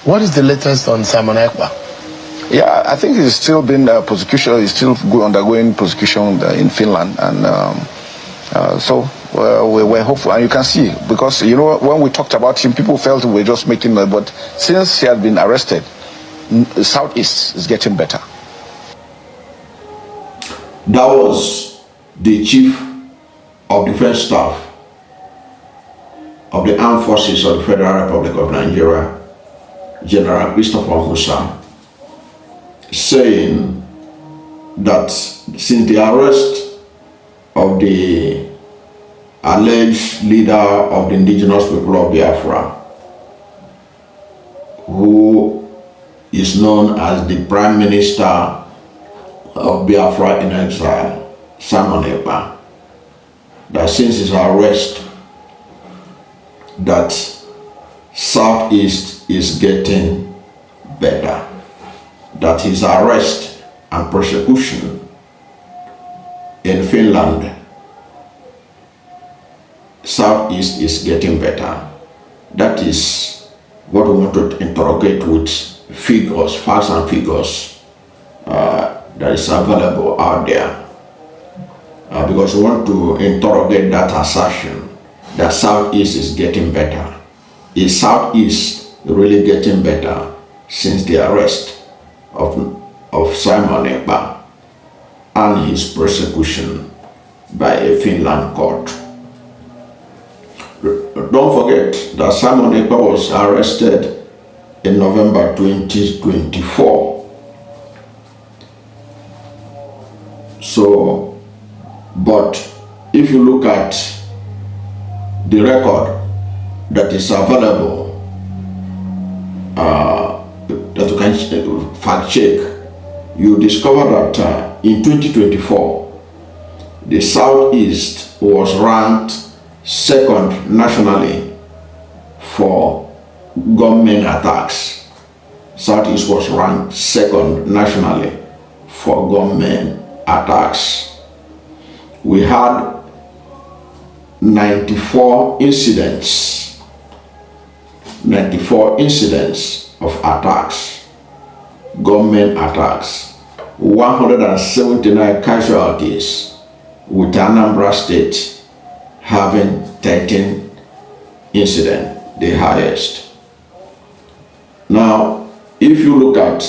What is the latest on Simon Ekpa? Yeah, I think he's still been prosecution. He's still undergoing prosecution in Finland, and so we're hopeful. And you can see, because you know, when we talked about him, people felt we were just making noise. But since he had been arrested, Southeast is getting better. That was the Chief of Defense Staff of the Armed Forces of the Federal Republic of Nigeria, General Christopher Musa, saying that since the arrest of the alleged leader of the Indigenous People of Biafra, who is known as the Prime Minister of Biafra in Exile, Simon Ekpa, that since his arrest, that Southeast is getting better, that his arrest and prosecution in Finland, Southeast is getting better. That is what we want to interrogate with figures, facts and figures that is available out there, because we want to interrogate that assertion that Southeast is getting better. Is Southeast really getting better since the arrest of Simon Ekpa and his prosecution by a Finland court? Don't forget that Simon Ekpa was arrested in November 2024. So, but if you look at the record that is available, that you can fact check, you discover that in 2024, the Southeast was ranked second nationally for gunmen attacks. Southeast was ranked second nationally for gunmen attacks. We had 94 incidents of attacks, gunmen attacks, 179 casualties, with Anambra State having 13 incidents, the highest. Now, if you look at,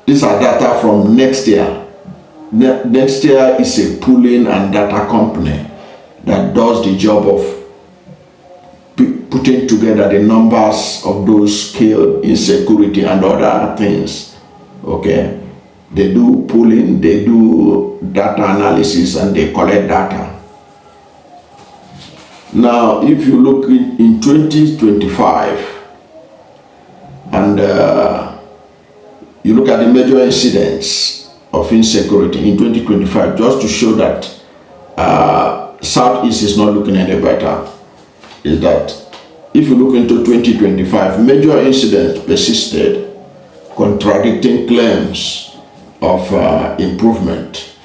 these are data from next year. Next year is a pooling and data company that does the job of putting together the numbers of those killed, insecurity and other things. Okay, they do pooling, they do data analysis, and they collect data. Now, if you look in 2025 and you look at the major incidents of insecurity in 2025, just to show that Southeast is not looking any better, is that if you look into 2025, major incidents persisted, contradicting claims of improvement.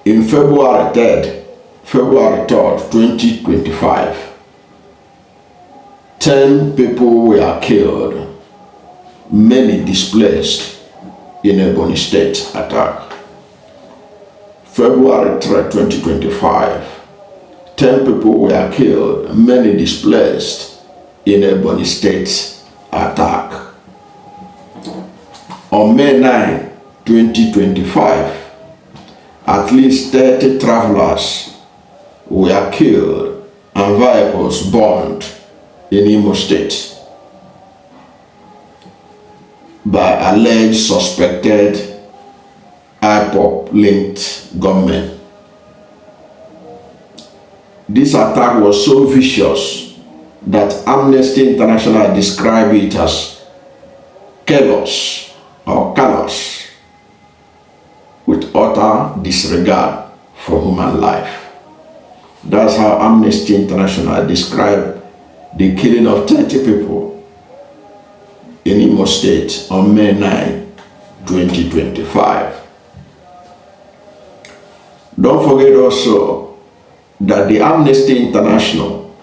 In February 3rd, 2025, 10 people were killed, many displaced in Ebonyi State attack. February 3rd, 2025, 10 people were killed, many displaced in Ebonyi State attack. On May 9, 2025, at least 30 travelers were killed and vehicles burned in Imo State by alleged suspected IPOB-linked gunmen. This attack was so vicious that Amnesty International described it as callous or callous, with utter disregard for human life. That's how Amnesty International described the killing of 30 people in Imo State on May 9, 2025. Don't forget also that the Amnesty International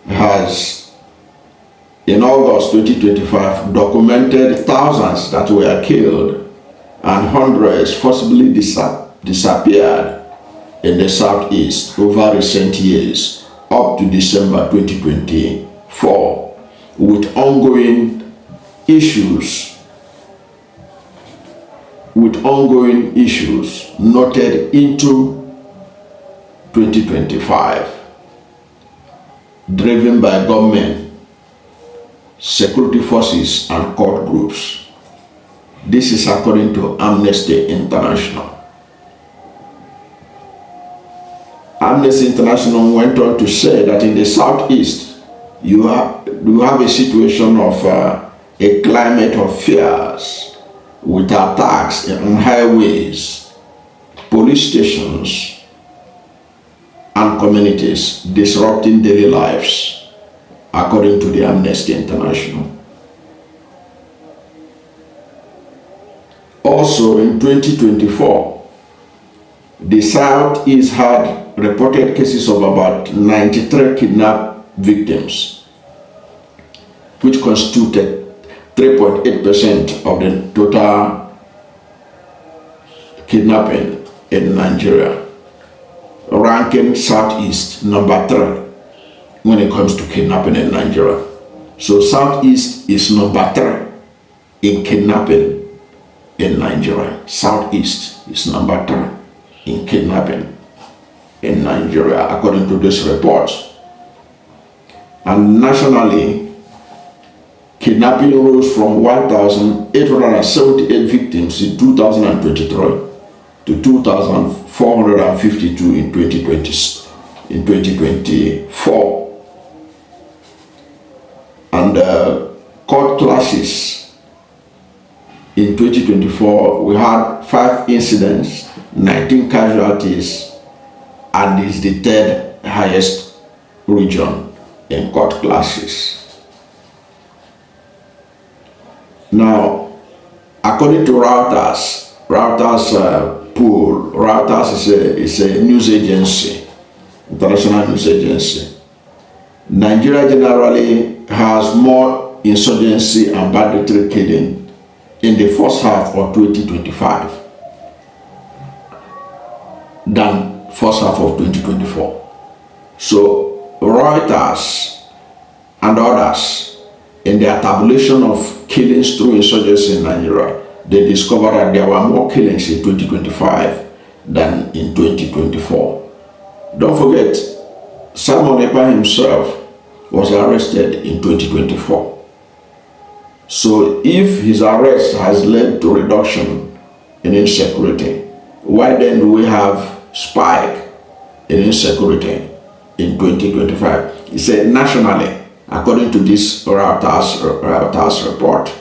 has in August 2025 documented thousands that were killed and hundreds forcibly disappeared in the southeast over recent years up to December 2024, with ongoing issues noted into 2025, driven by government, security forces, and court groups. This is according to Amnesty International. Amnesty International went on to say that in the southeast, you have a situation of a climate of fears with attacks on highways, police stations, and communities disrupting daily lives, according to the Amnesty International. Also in 2024, the Southeast had reported cases of about 93 kidnapped victims, which constituted 3.8% of the total kidnapping in Nigeria, ranking Southeast number 3 when it comes to kidnapping in Nigeria. So Southeast is number 3 in kidnapping in Nigeria. Southeast is number 3 in kidnapping in Nigeria, according to this report. And nationally, kidnapping rose from 1,878 victims in 2023 to 2,452 in 2024. And court clashes in 2024, we had 5 incidents, 19 casualties, and is the 3rd highest region in court clashes. Now, according to Reuters pool, Reuters is a news agency, international news agency. Nigeria generally has more insurgency and banditry killing in the first half of 2025 than first half of 2024. So Reuters and others, in their tabulation of killings through insurgency in Nigeria, they discovered that there were more killings in 2025 than in 2024. Don't forget, Simon Ekpa himself was arrested in 2024. So if his arrest has led to reduction in insecurity, why then do we have spike in insecurity in 2025? He said nationally, according to this Reuters report.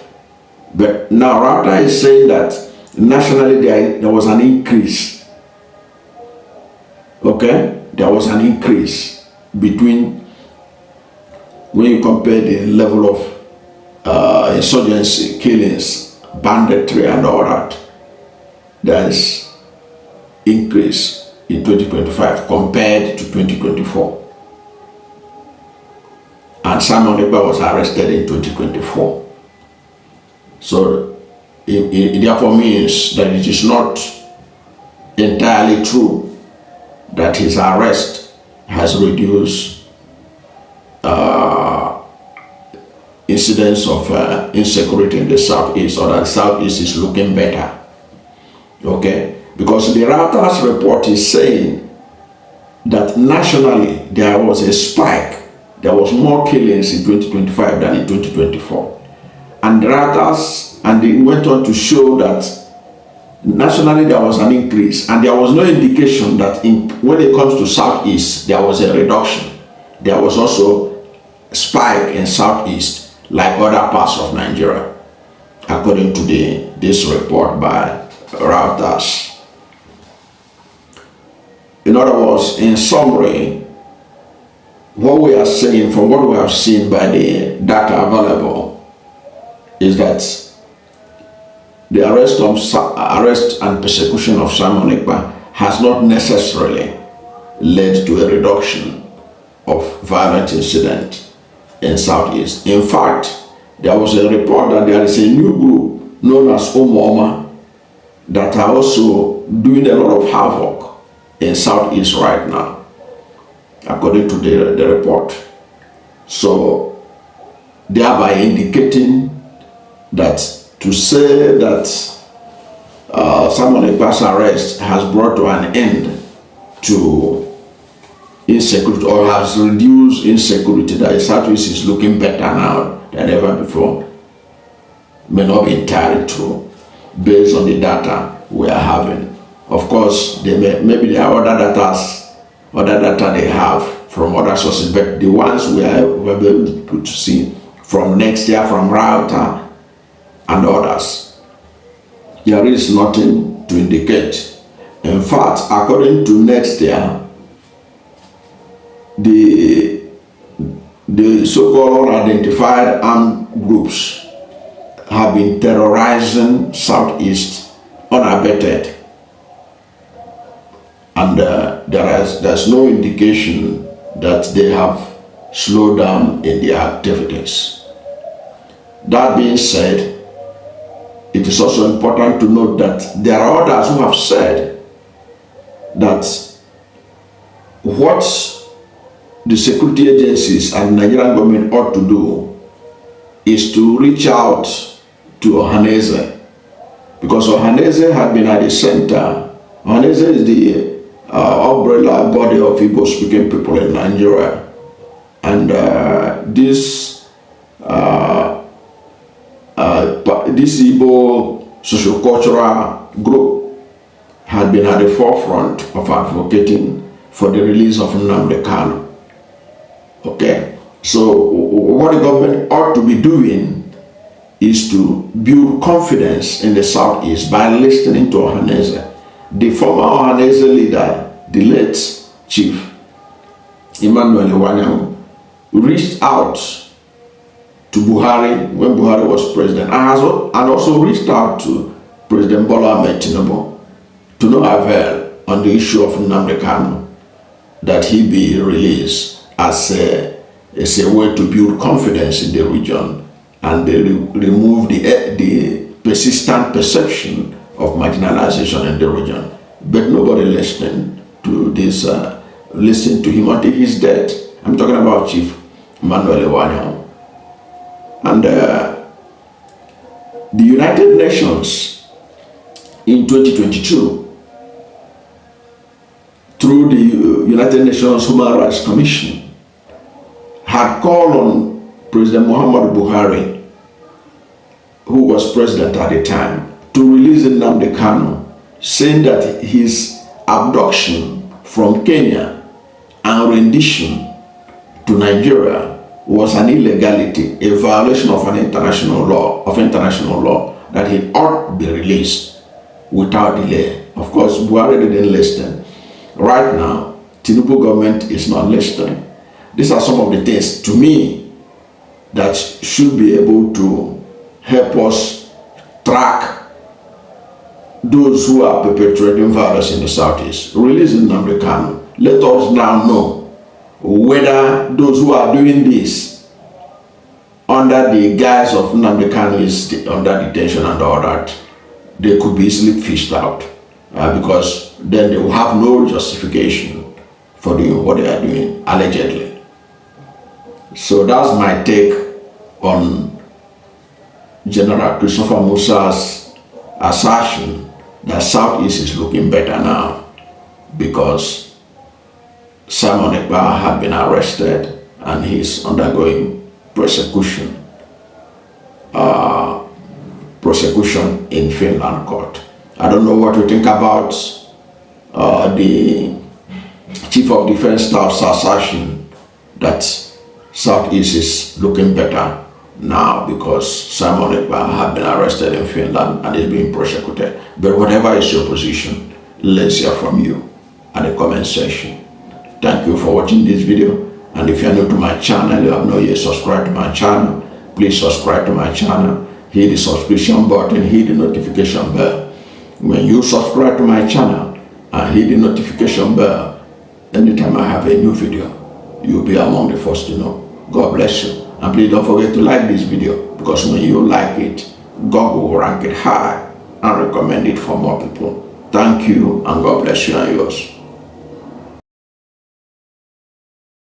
But now Reuters is saying that nationally there was an increase. Okay? There was an increase between, when you compare the level of insurgency, killings, banditry, and all that, there is increase in 2025 compared to 2024. And Simon Ekpa was arrested in 2024. So it therefore means that it is not entirely true that his arrest has reduced incidents of insecurity in the southeast, or that the southeast is looking better. Okay? Because the Reuters report is saying that nationally there was a spike. There was more killings in 2025 than in 2024. And Reuters, and they went on to show that nationally there was an increase, and there was no indication that when it comes to southeast there was a reduction. There was also a spike in southeast like other parts of Nigeria, according to this report by Reuters. In other words, in summary, what we are saying, from what we have seen by the data available, is that the arrest and persecution of Simon Ekpa has not necessarily led to a reduction of violent incidents in Southeast. In fact, there was a report that there is a new group known as Omoma that are also doing a lot of havoc in Southeast right now, according to the report. So, thereby indicating that to say that Simon Ekpa's arrest has brought to an end to insecurity or has reduced insecurity, that Southeast is looking better now than ever before, may not be entirely true based on the data we are having. Of course, maybe there are other data they have from other sources, but the ones we are able to see from next year, from Router and others, there is nothing to indicate. In fact, according to next year, the so-called unidentified armed groups have been terrorizing Southeast unabated, and there's no indication that they have slowed down in their activities. That being said, it is also important to note that there are others who have said that what the security agencies and the Nigerian government ought to do is to reach out to Ohaneze, because Ohaneze had been at the center. Ohaneze is the umbrella body of Igbo-speaking people in Nigeria, and this Igbo socio-cultural group had been at the forefront of advocating for the release of Nnamdi Kanu. Okay, so what the government ought to be doing is to build confidence in the Southeast by listening to Ohaneze. The former Ohaneze leader, the late Chief Emmanuel Iwanyang, reached out to Buhari when Buhari was president, and also reached out to President Bola Ahmed Tinubu to no avail on the issue of Nnamdi Kanu, that he be released as a way to build confidence in the region and remove the persistent perception of marginalization in the region. But nobody listened to this, listened to him until he's dead. I'm talking about Chief Emmanuel Iwanyang. And the United Nations in 2022, through the United Nations Human Rights Commission, had called on President Muhammadu Buhari, who was president at the time, to release Nnamdi Kanu, saying that his abduction from Kenya and rendition to Nigeria was an illegality, a violation of international law, that he ought to be released without delay. Of course, Buhari didn't listen. Right now, Tinubu government is not listening. These are some of the things, to me, that should be able to help us track those who are perpetrating violence in the Southeast. Releasing Nnamdi Kanu. Let us now know whether those who are doing this under the guise of Nnamdi Kanu is under detention and all that, they could be easily fished out, because then they will have no justification for doing what they are doing, allegedly. So that's my take on General Christopher Musa's assertion that Southeast is looking better now because Simon Ekpa had been arrested and he's undergoing prosecution in Finland court. I don't know what you think about the Chief of Defense Staff's assertion that Southeast is looking better now because Simon Ekpa had been arrested in Finland and is being prosecuted. But whatever is your position, let's hear from you at the comment section. Thank you for watching this video, and if you are new to my channel, you have not yet subscribed to my channel, please subscribe to my channel, hit the subscription button, hit the notification bell. When you subscribe to my channel and hit the notification bell, anytime I have a new video, you'll be among the first to know. God bless you And please don't forget to like this video, because when you like it, God will rank it high and recommend it for more people. Thank you, and God bless you and yours.